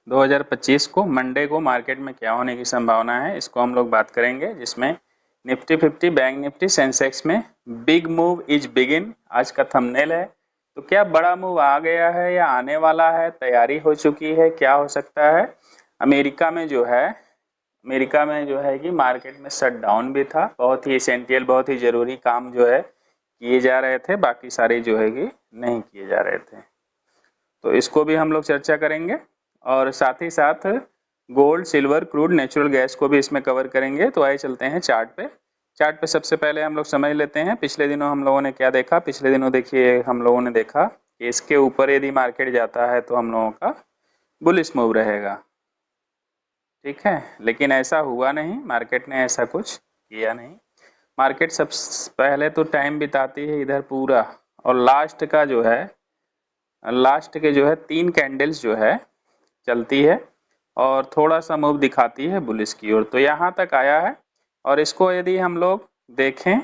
2025 को मंडे को मार्केट में क्या होने की संभावना है, इसको हम लोग बात करेंगे, जिसमें निफ्टी 50, बैंक निफ्टी, सेंसेक्स में बिग मूव इज बिगिन आज का थंबनेल है। तो क्या बड़ा मूव आ गया है या आने वाला है, तैयारी हो चुकी है, क्या हो सकता है। अमेरिका में जो है कि मार्केट में शट डाउन भी था, बहुत ही एसेंशियल, बहुत ही जरूरी काम जो है किए जा रहे थे, बाकी सारे जो है कि नहीं किए जा रहे थे। तो इसको भी हम लोग चर्चा करेंगे और साथ ही साथ gold, silver, crude, natural gas को भी इसमें कवर करेंगे। तो आइए चलते हैं चार्ट पे। चार्ट पे सबसे पहले हम लोग समझ लेते हैं पिछले दिनों हम लोगों ने क्या देखा। पिछले दिनों देखिए हम लोगों ने देखा कि इसके ऊपर यदि मार्केट जाता है तो हम लोगों का बुलिश मूव रहेगा, ठीक है। लेकिन ऐसा हुआ नहीं, मार्केट ने ऐसा कुछ किया नहीं। मार्केट सबसे पहले तो टाइम बिताती है इधर पूरा, और लास्ट के जो है 3 कैंडल्स जो है चलती है और थोड़ा सा मूव दिखाती है बुलिश की ओर। तो यहाँ तक आया है और इसको यदि हम लोग देखें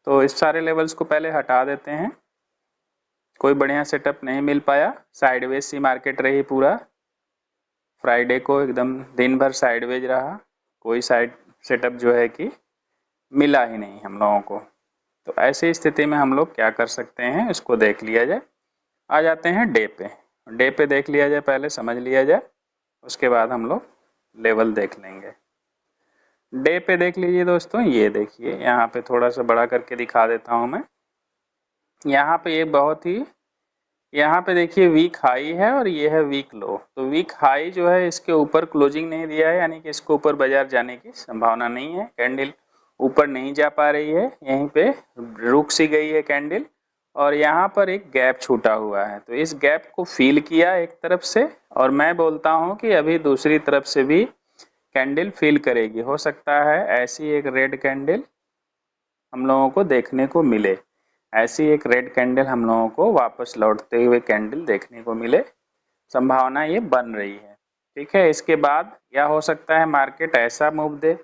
तो इस सारे लेवल्स को पहले हटा देते हैं। कोई बढ़िया सेटअप नहीं मिल पाया, साइडवेज सी मार्केट रही पूरा। फ्राइडे को एकदम दिन भर साइडवेज रहा, कोई साइड सेटअप जो है कि मिला ही नहीं हम लोगों को। तो ऐसी स्थिति में हम लोग क्या कर सकते हैं, इसको देख लिया जाए। आ जाते हैं डे पे। डे पे देख लिया जाए, पहले समझ लिया जाए, उसके बाद हम लोग लेवल देख लेंगे। डे पे देख लीजिए दोस्तों, ये देखिए यहाँ पे थोड़ा सा बड़ा करके दिखा देता हूँ मैं। यहाँ पे ये बहुत ही, यहाँ पे देखिए वीक हाई है और ये है वीक लो। तो वीक हाई जो है इसके ऊपर क्लोजिंग नहीं दिया है, यानी कि इसको ऊपर बाजार जाने की संभावना नहीं है। कैंडल ऊपर नहीं जा पा रही है, यहीं पे रुक सी गई है कैंडल, और यहाँ पर एक गैप छूटा हुआ है। तो इस गैप को फील किया एक तरफ से, और मैं बोलता हूँ कि अभी दूसरी तरफ से भी कैंडल फील करेगी। हो सकता है ऐसी एक रेड कैंडल हम लोगों को देखने को मिले, ऐसी एक रेड कैंडल हम लोगों को वापस लौटते हुए कैंडल देखने को मिले, संभावना ये बन रही है, ठीक है। इसके बाद क्या हो सकता है, मार्केट ऐसा मूव दे,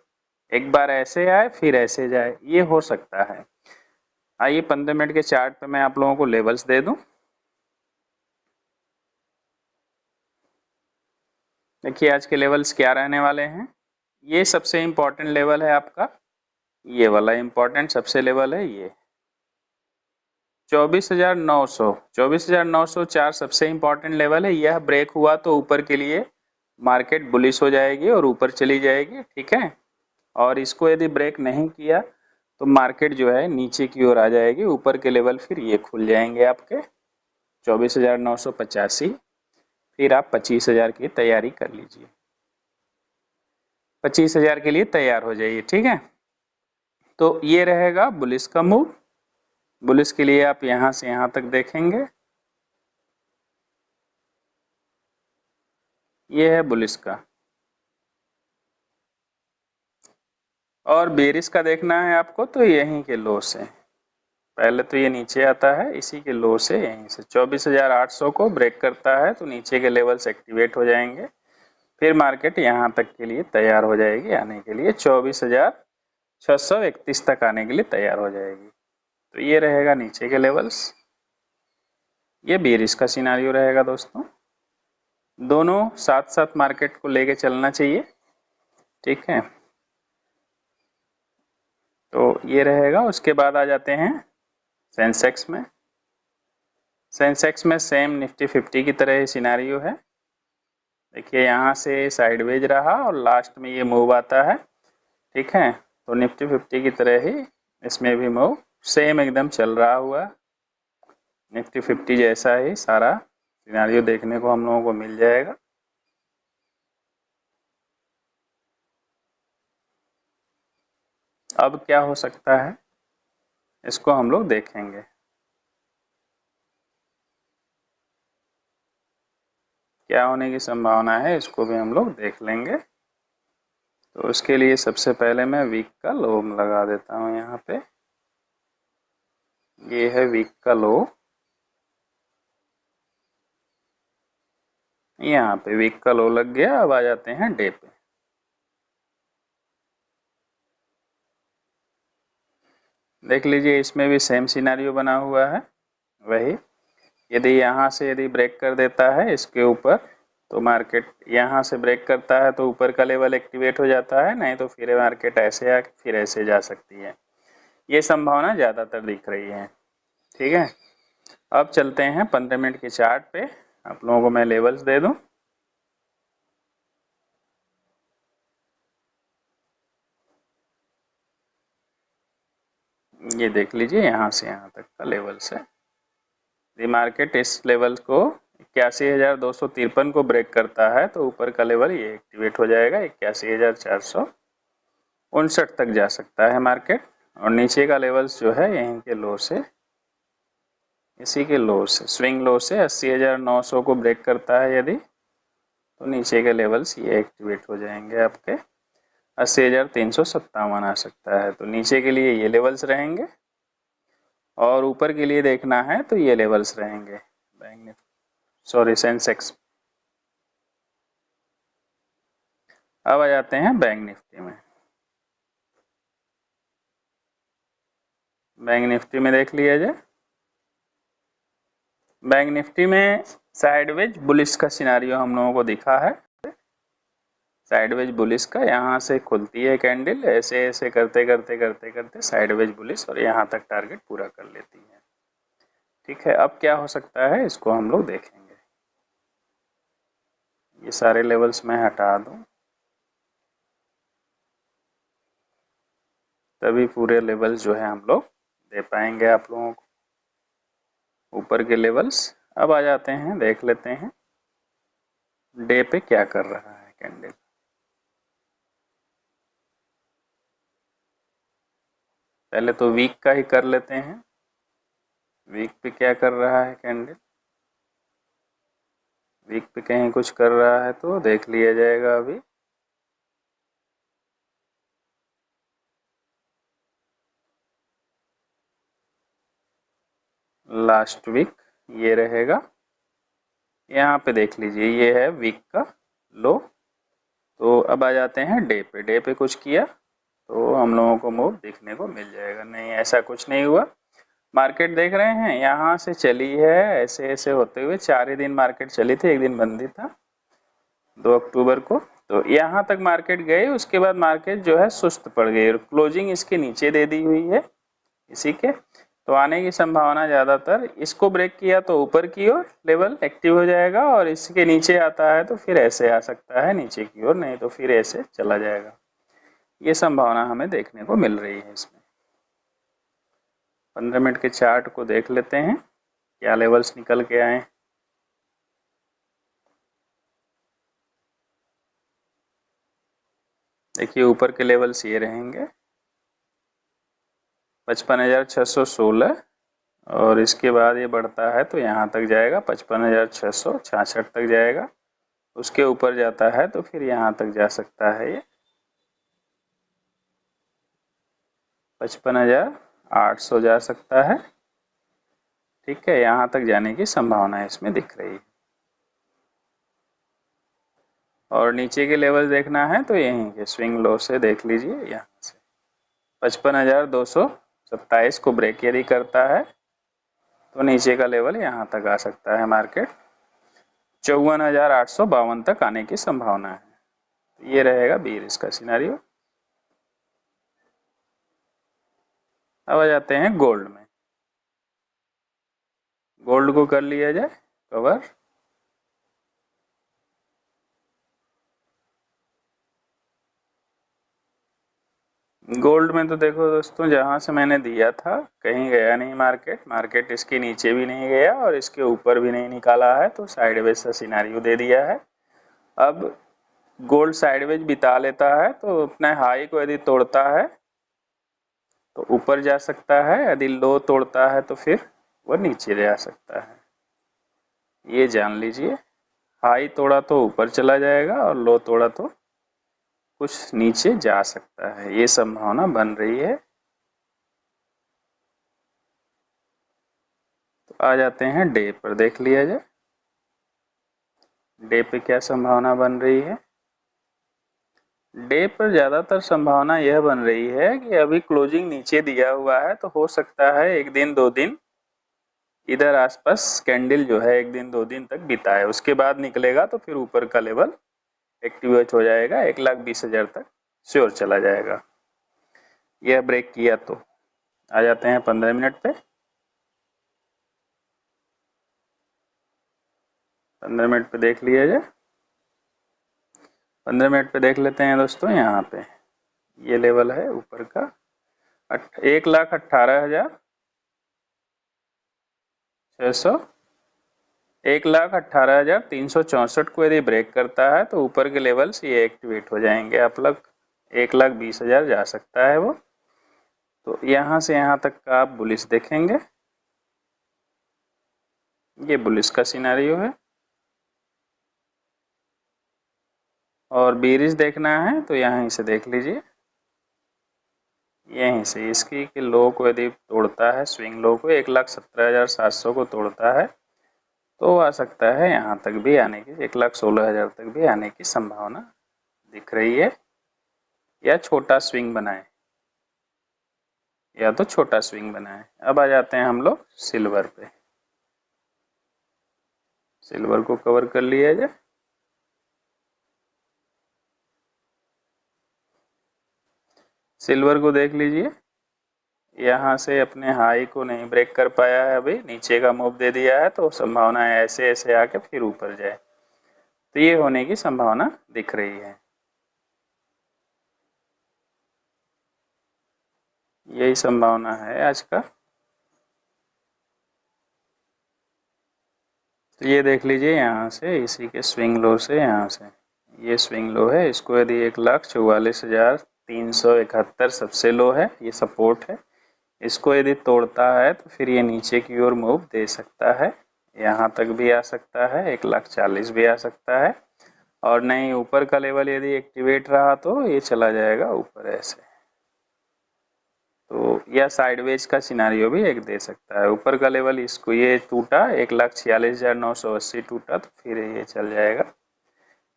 एक बार ऐसे आए फिर ऐसे जाए, ये हो सकता है। आइए 15 मिनट के चार्ट पे मैं आप लोगों को लेवल्स दे दूं। देखिए आज के लेवल्स क्या रहने वाले हैं। ये सबसे इम्पोर्टेंट लेवल है आपका, ये वाला इम्पोर्टेंट सबसे लेवल है ये 24,900। 24,904 सबसे इम्पोर्टेंट लेवल है। यह ब्रेक हुआ तो ऊपर के लिए मार्केट बुलिश हो जाएगी और ऊपर चली जाएगी, ठीक है। और इसको यदि ब्रेक नहीं किया तो मार्केट जो है नीचे की ओर आ जाएगी। ऊपर के लेवल फिर ये खुल जाएंगे आपके 24,985। फिर आप 25,000 की तैयारी कर लीजिए, 25,000 के लिए तैयार हो जाइए, ठीक है। तो ये रहेगा बुलिश का मूव। बुलिश के लिए आप यहाँ से यहाँ तक देखेंगे, ये है बुलिश का। और बेरिश का देखना है आपको तो यहीं के लो से, पहले तो ये नीचे आता है, इसी के लो से यहीं से 24,800 को ब्रेक करता है तो नीचे के लेवल्स एक्टिवेट हो जाएंगे। फिर मार्केट यहाँ तक के लिए तैयार हो जाएगी आने के लिए, 24,631 तक आने के लिए तैयार हो जाएगी। तो ये रहेगा नीचे के लेवल्स, ये बेरिश का सिनारियो रहेगा दोस्तों। दोनों साथ साथ मार्केट को लेके चलना चाहिए, ठीक है। तो ये रहेगा। उसके बाद आ जाते हैं सेंसेक्स में। सेंसेक्स में सेम निफ्टी 50 की तरह ही सिनारियो है। देखिए यहाँ से साइडवेज रहा और लास्ट में ये मूव आता है, ठीक है। तो निफ्टी 50 की तरह ही इसमें भी मूव सेम एकदम चल रहा हुआ, निफ्टी 50 जैसा ही सारा सिनारियो देखने को हम लोगों को मिल जाएगा। अब क्या हो सकता है इसको हम लोग देखेंगे। क्या होने की संभावना है इसको भी हम लोग देख लेंगे। तो उसके लिए सबसे पहले मैं वीक का लो लगा देता हूँ यहाँ पे। ये है वीक का लो, यहाँ पे वीक का लो लग गया। अब आ जाते हैं डे पे। देख लीजिए इसमें भी सेम सिनेरियो बना हुआ है वही। यदि यहाँ से यदि ब्रेक कर देता है इसके ऊपर तो मार्केट यहाँ से ब्रेक करता है तो ऊपर का लेवल एक्टिवेट हो जाता है, नहीं तो फिर मार्केट ऐसे आके फिर ऐसे जा सकती है। ये संभावना ज़्यादातर दिख रही है। ठीक है, अब चलते हैं 15 मिनट के चार्ट पे। आप लोगों को मैं लेवल्स दे दूं। ये देख लीजिए, यहाँ से यहाँ तक का लेवल्स है। ये मार्केट इस लेवल को 81,253 को ब्रेक करता है तो ऊपर का लेवल ये एक्टिवेट हो जाएगा, 81,459 तक जा सकता है मार्केट। और नीचे का लेवल्स जो है यहीं के लो से, इसी के लो से, स्विंग लो से 80,900 को ब्रेक करता है यदि, तो नीचे के लेवल्स ये एक्टिवेट हो जाएंगे आपके, 80,357 आ सकता है। तो नीचे के लिए ये लेवल्स रहेंगे और ऊपर के लिए देखना है तो ये लेवल्स रहेंगे। Bank Nifty, sorry, Sensex. अब आ जाते हैं बैंक निफ्टी में। बैंक निफ्टी में देख लिया जाए। बैंक निफ्टी में साइडवेज बुलिश का सिनारियो हम लोगों को दिखा है। साइडवेज बुलिश का, यहाँ से खुलती है कैंडल, ऐसे ऐसे करते करते करते करते साइडवेज बुलिश, और यहाँ तक टारगेट पूरा कर लेती है। ठीक है, अब क्या हो सकता है इसको हम लोग देखेंगे। ये सारे लेवल्स मैं हटा दूं तभी पूरे लेवल्स जो है हम लोग दे पाएंगे आप लोगों को, ऊपर के लेवल्स। अब आ जाते हैं, देख लेते हैं डे पे क्या कर रहा है कैंडल। पहले तो वीक का ही कर लेते हैं, वीक पे क्या कर रहा है कैंडल। वीक पे कहीं कुछ कर रहा है तो देख लिया जाएगा अभी। लास्ट वीक ये रहेगा, यहाँ पे देख लीजिए ये है वीक का लो। तो अब आ जाते हैं डे पे। डे पे कुछ किया तो हम लोगों को मूव देखने को मिल जाएगा। नहीं, ऐसा कुछ नहीं हुआ। मार्केट देख रहे हैं यहाँ से चली है, ऐसे ऐसे होते हुए 4 ही दिन मार्केट चली थी, एक दिन बंदी था 2 अक्टूबर को। तो यहाँ तक मार्केट गई, उसके बाद मार्केट जो है सुस्त पड़ गई और क्लोजिंग इसके नीचे दे दी हुई है इसी के। तो आने की संभावना ज़्यादातर, इसको ब्रेक किया तो ऊपर की ओर लेवल एक्टिव हो जाएगा, और इसके नीचे आता है तो फिर ऐसे आ सकता है नीचे की ओर, नहीं तो फिर ऐसे चला जाएगा। ये संभावना हमें देखने को मिल रही है इसमें। 15 मिनट के चार्ट को देख लेते हैं क्या लेवल्स निकल के आए। देखिए ऊपर के लेवल्स ये रहेंगे 55,616, और इसके बाद ये बढ़ता है तो यहाँ तक जाएगा 55,666 तक जाएगा। उसके ऊपर जाता है तो फिर यहाँ तक जा सकता है ये 55,800 जा सकता है। ठीक है, यहाँ तक जाने की संभावना इसमें दिख रही है। और नीचे के लेवल देखना है तो यहीं के स्विंग लो से देख लीजिए, यहाँ से 55,227 को ब्रेक यदि करता है तो नीचे का लेवल यहाँ तक आ सकता है मार्केट, 54,852 तक आने की संभावना है। ये रहेगा बीरिश का सिनेरियो। अब आ जाते हैं गोल्ड में। गोल्ड को कर लिया जाए कवर। गोल्ड में तो देखो दोस्तों, जहां से मैंने दिया था कहीं गया नहीं मार्केट, मार्केट इसके नीचे भी नहीं गया और इसके ऊपर भी नहीं निकाला है, तो साइडवेज सा सिनेरियो दे दिया है। अब गोल्ड साइडवेज बिता लेता है तो अपने हाई को यदि तोड़ता है तो ऊपर जा सकता है, यदि लो तोड़ता है तो फिर वो नीचे जा सकता है। ये जान लीजिए, हाई तोड़ा तो ऊपर चला जाएगा और लो तोड़ा तो कुछ नीचे जा सकता है, ये संभावना बन रही है। तो आ जाते हैं डे पर, देख लिया जाए डे पे क्या संभावना बन रही है। डे पर ज़्यादातर संभावना यह बन रही है कि अभी क्लोजिंग नीचे दिया हुआ है तो हो सकता है 1 दिन 2 दिन इधर आसपास कैंडल जो है 1 दिन 2 दिन तक बिताए, उसके बाद निकलेगा तो फिर ऊपर का लेवल एक्टिवेट हो जाएगा, 1,20,000 तक श्योर चला जाएगा। यह ब्रेक किया तो आ जाते हैं 15 मिनट पे। 15 मिनट पे देख लिया जाए। 15 मिनट पे देख लेते हैं दोस्तों। यहाँ पे ये लेवल है ऊपर का 1,18,600, 1,18,364 को यदि ब्रेक करता है तो ऊपर के लेवल्स ये एक्टिवेट हो जाएंगे। आप लोग 1,20,000 जा सकता है वो। तो यहाँ से यहाँ तक का आप बुलिश देखेंगे। ये बुलिश का सिनेरियो है। और बीरिश देखना है तो यहीं से देख लीजिए। यहीं से इसकी के लो को यदि तोड़ता है, स्विंग लो को 1,17,700 को तोड़ता है तो आ सकता है यहाँ तक भी आने की, 1,16,000 तक भी आने की संभावना दिख रही है। या छोटा स्विंग बनाए, या तो छोटा स्विंग बनाए। अब आ जाते हैं हम लोग सिल्वर पे। सिल्वर को कवर कर लिया जाए। सिल्वर को देख लीजिए, यहाँ से अपने हाई को नहीं ब्रेक कर पाया है, अभी नीचे का मूव दे दिया है तो संभावना है ऐसे ऐसे आके फिर ऊपर जाए, तो ये होने की संभावना दिख रही है। यही संभावना है आज का। तो ये देख लीजिए यहाँ से इसी के स्विंग लो से, यहाँ से ये स्विंग लो है, इसको यदि 1,44,371 सबसे लो है, ये सपोर्ट है। इसको यदि तोड़ता है तो फिर ये नीचे की ओर मूव दे सकता है, यहाँ तक भी आ सकता है, 1,40,000 भी आ सकता है। और नहीं ऊपर का लेवल यदि एक्टिवेट रहा तो ये चला जाएगा ऊपर ऐसे। तो यह साइडवेज का सिनारियो भी एक दे सकता है। ऊपर का लेवल इसको ये टूटा 1,46,980 टूटा तो फिर ये चल जाएगा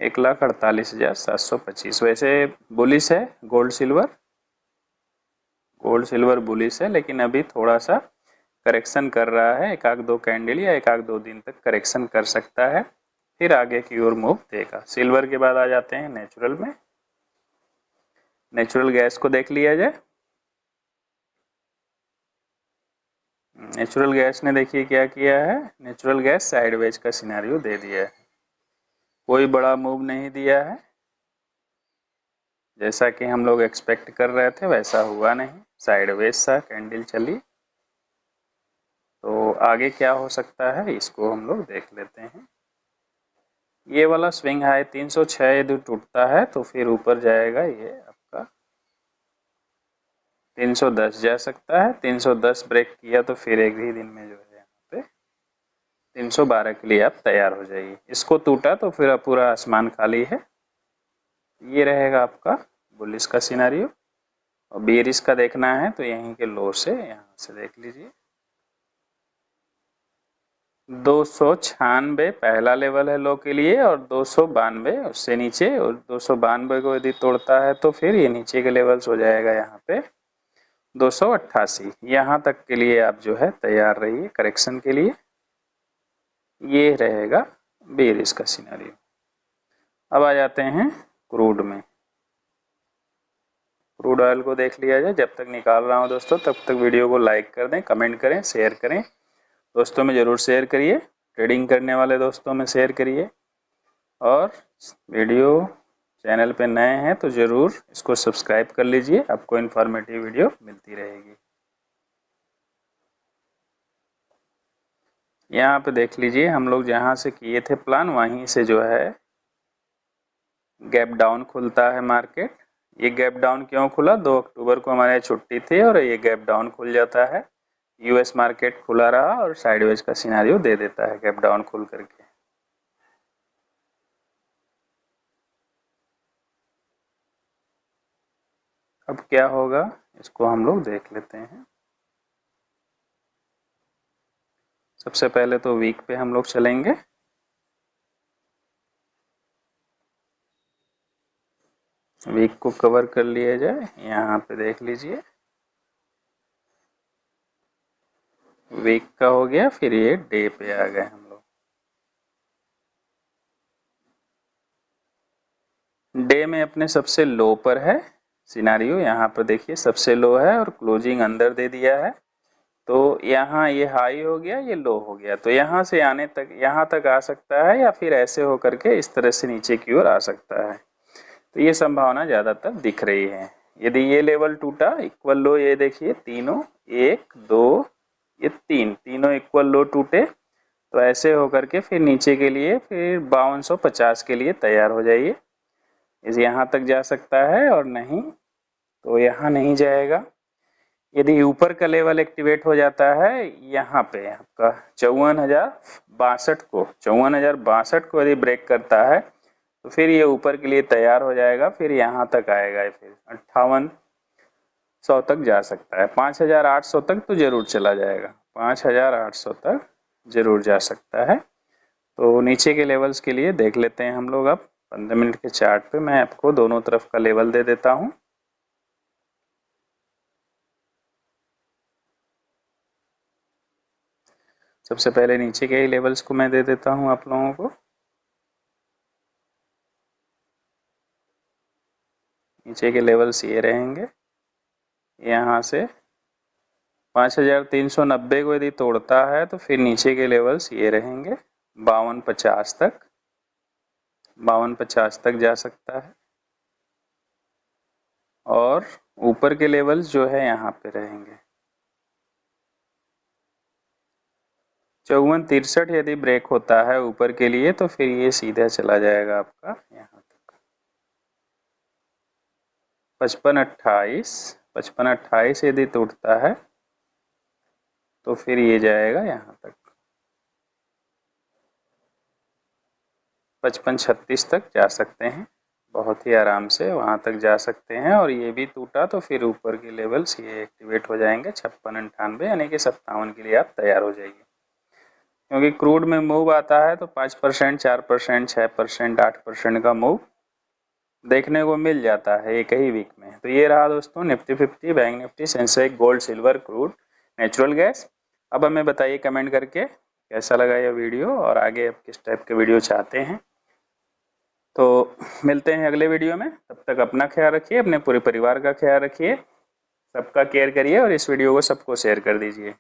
1,48,725। वैसे बुलिश है gold silver, gold silver bullish है, लेकिन अभी थोड़ा सा करेक्शन कर रहा है। एक आध दो कैंडल या एक आध दो दिन तक करेक्शन कर सकता है, फिर आगे की ओर मूव देगा। सिल्वर के बाद आ जाते हैं नेचुरल में। नेचुरल गैस को देख लिया जाए। नेचुरल गैस ने देखिए क्या किया है, नेचुरल गैस साइडवेज का सिनेरियो दे दिया है, कोई बड़ा मूव नहीं दिया है। जैसा कि हम लोग एक्सपेक्ट कर रहे थे वैसा हुआ नहीं, साइडवेज सा कैंडल चली। तो आगे क्या हो सकता है इसको हम लोग देख लेते हैं। ये वाला स्विंग हाई 306 यदि टूटता है तो फिर ऊपर जाएगा, ये आपका 310 जा सकता है। 310 ब्रेक किया तो फिर एक ही दिन में जो है यहाँ पे 312 के लिए आप तैयार हो जाइए। इसको टूटा तो फिर पूरा आसमान खाली है। ये रहेगा आपका बुलिश का सिनेरियो। और बेरिश का देखना है तो यहीं के लो से, यहाँ से देख लीजिए 296 पहला लेवल है लो के लिए, और 292 उससे नीचे। और 292 को यदि तोड़ता है तो फिर ये नीचे के लेवल्स हो जाएगा यहाँ पे 288। यहाँ तक के लिए आप जो है तैयार रहिए करेक्शन के लिए। ये रहेगा बेरिश का सिनेरियो। अब आ जाते हैं क्रूड में। क्रूड ऑयल को देख लिया जाए। जब तक निकाल रहा हूँ दोस्तों तब तक वीडियो को लाइक कर दें, कमेंट करें, शेयर करें। दोस्तों में ज़रूर शेयर करिए, ट्रेडिंग करने वाले दोस्तों में शेयर करिए। और वीडियो चैनल पे नए हैं तो ज़रूर इसको सब्सक्राइब कर लीजिए, आपको इन्फॉर्मेटिव वीडियो मिलती रहेगी। यहाँ पे देख लीजिए हम लोग जहाँ से किए थे प्लान वहीं से जो है गैप डाउन खुलता है मार्केट। ये गैप डाउन क्यों खुला, 2 अक्टूबर को हमारे छुट्टी थी और ये गैप डाउन खुल जाता है। यूएस मार्केट खुला रहा और साइडवेज का सिनेरियो दे देता है गैप डाउन खुल करके। अब क्या होगा इसको हम लोग देख लेते हैं। सबसे पहले तो वीक पे हम लोग चलेंगे। वीक को कवर कर लिया जाए। यहाँ पे देख लीजिए वीक का हो गया, फिर ये डे पे आ गए हम लोग। डे में अपने सबसे लो पर है सिनारियो, यहाँ पर देखिए सबसे लो है और क्लोजिंग अंदर दे दिया है। तो यहाँ ये हाई हो गया, ये लो हो गया, तो यहाँ से आने तक, यहाँ तक आ सकता है या फिर ऐसे होकर के इस तरह से नीचे की ओर आ सकता है। तो ये संभावना ज्यादातर दिख रही है। यदि ये लेवल टूटा, इक्वल लो, ये देखिए तीनों, एक दो, ये तीनों इक्वल लो टूटे, तो ऐसे होकर के फिर नीचे के लिए फिर 5250 के लिए तैयार हो जाइए। इस यहाँ तक जा सकता है और नहीं तो यहाँ नहीं जाएगा। यदि ऊपर का लेवल एक्टिवेट हो जाता है यहाँ पे आपका 54,062 को यदि ब्रेक करता है तो फिर ये ऊपर के लिए तैयार हो जाएगा, फिर यहाँ तक आएगा, फिर 5800 तक जा सकता है। 5800 तक तो जरूर चला जाएगा, 5800 तक जरूर जा सकता है। तो नीचे के लेवल्स के लिए देख लेते हैं हम लोग। अब 15 मिनट के चार्ट पे मैं आपको दोनों तरफ का लेवल दे देता हूँ। सबसे पहले नीचे के ही लेवल्स को मैं दे देता हूँ आप लोगों को। नीचे के लेवल्स ये रहेंगे, यहाँ से 5390 को यदि तोड़ता है तो फिर नीचे के लेवल्स ये रहेंगे 5250 तक, 5250 तक जा सकता है। और ऊपर के लेवल्स जो है यहाँ पे रहेंगे 5463 यदि ब्रेक होता है ऊपर के लिए तो फिर ये सीधा चला जाएगा आपका यहाँ तक 5528 यदि टूटता है तो फिर ये जाएगा यहाँ तक 5536 तक जा सकते हैं, बहुत ही आराम से वहां तक जा सकते हैं। और ये भी टूटा तो फिर ऊपर के लेवल्स ये एक्टिवेट हो जाएंगे 5698 यानी कि 57 के लिए आप तैयार हो जाइए। क्योंकि क्रूड में मूव आता है तो 5%, 4%, 6%, 8% का मूव देखने को मिल जाता है एक ही वीक में। तो ये रहा दोस्तों Nifty 50, bank Nifty, Sensex, gold, silver, crude, natural gas. अब हमें बताइए कमेंट करके कैसा लगा यह वीडियो और आगे आप किस टाइप के वीडियो चाहते हैं। तो मिलते हैं अगले वीडियो में, तब तक अपना ख्याल रखिए, अपने पूरे परिवार का ख्याल रखिए, सबका केयर करिए और इस वीडियो को सबको शेयर कर दीजिए।